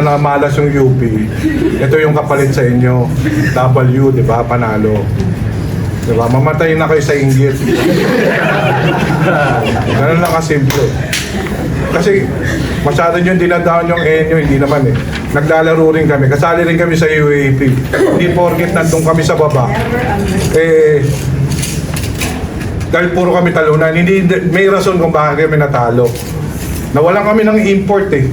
na malas yung UP, ito yung kapalit sa inyo. W, di ba? Panalo. Di ba? Mamatay na kayo sa inggit. Ganun lang kasimple. Kasi masyado yung dinadaan yung NU, hindi naman eh. Naglalaro rin kami, kasali rin kami sa UAP. Hindi porket nandun kami sa baba. Dahil puro kami talunan, hindi, may rason kung bakit kami natalo. Nawalan kami ng import eh.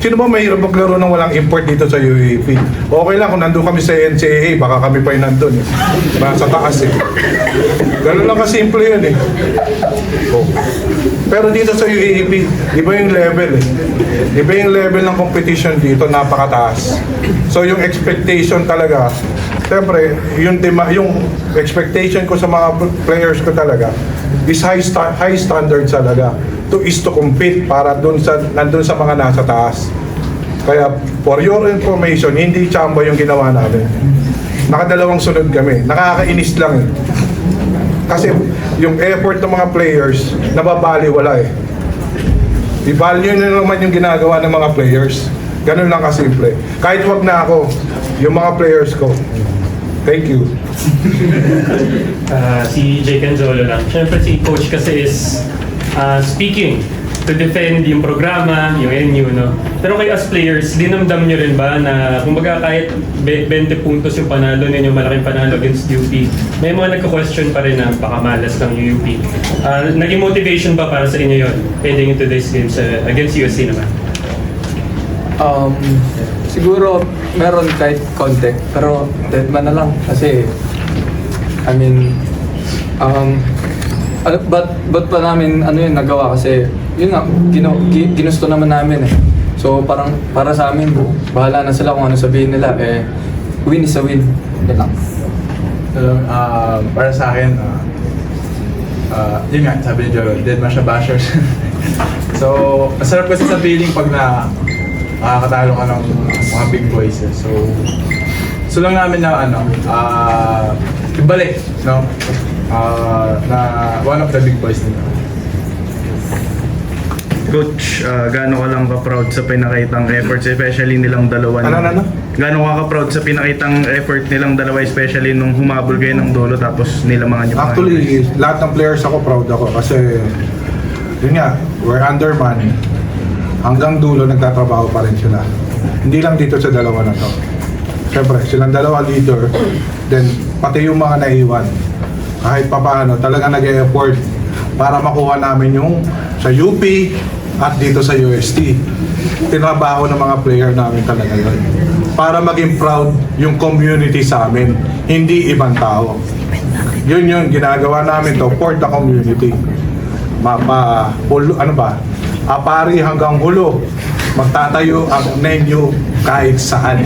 Sino ba mahirap maglaro ng walang import dito sa UAP? Okay lang kung nandun kami sa NCAA, baka kami pa yung nandun eh. Sa taas eh. Ganun lang kasimple yun eh. Oh. Pero dito sa UAP, iba yung level eh. Iba yung level ng competition dito, napakataas. So yung expectation talaga, siyempre, yung expectation ko sa mga players ko talaga is high standard talaga. Is to compete para nandun sa mga nasa taas. Kaya, for your information, hindi chamba yung ginawa namin. Nakadalawang sunod kami. Nakakainis lang eh. Kasi yung effort ng mga players, nababali wala eh. I-value nyo naman yung ginagawa ng mga players. Ganun lang kasimple. Kahit wag na ako, yung mga players ko. Thank you. Si Jake Anzolo lang. Siyempre si coach kasi is speaking to defend yung programa, yung NU, no? Pero kayo as players, dinamdam nyo rin ba na kumbaga kahit 20 puntos yung panalo ninyo, malaking panalo against UP, may mga nagka-question pa rin na baka malas lang yung UP. Naging motivation ba para sa inyo yun heading into this games against USC naman? Siguro meron kahit konti, pero deadman na lang kasi I mean ba't pa namin yun nagawa kasi yun nga ginusto naman namin eh. So parang para sa amin bahala na sila kung ano sabihin nila eh, win is a win. Yan lang. So, para sa akin yun nga sabi ni Joel, dead man siya bashers. So masarap kasi sa feeling pag nakakatalo ka ng mga big boys eh. So lang namin na ibalik, no? Na one of the big boys nila. Coach, gaano ka lang ka-proud sa pinakitang efforts, especially nilang dalawa? Gaano ka ka-proud sa pinakitang effort nilang dalawa, especially nung humabol kayo ng dulo tapos nilamangan niyo? Actually, lahat ng players ako proud ako kasi yun nga, we're undermanned. Hanggang dulo nagtatrabaho pa rin sila. Hindi lang dito sa dalawa na to. Siyempre, silang dalawa leader, then pati yung mga naiwan. Kahit pa paano, talaga nag-e-effort para makuha namin yung sa UP at dito sa UST. Tinabaho ng mga player namin talaga yun. Para maging proud yung community sa amin, hindi ibang tao. Yun yung ginagawa namin to for the community. Apari hanggang hulo, magtatayo ang menu kahit saan.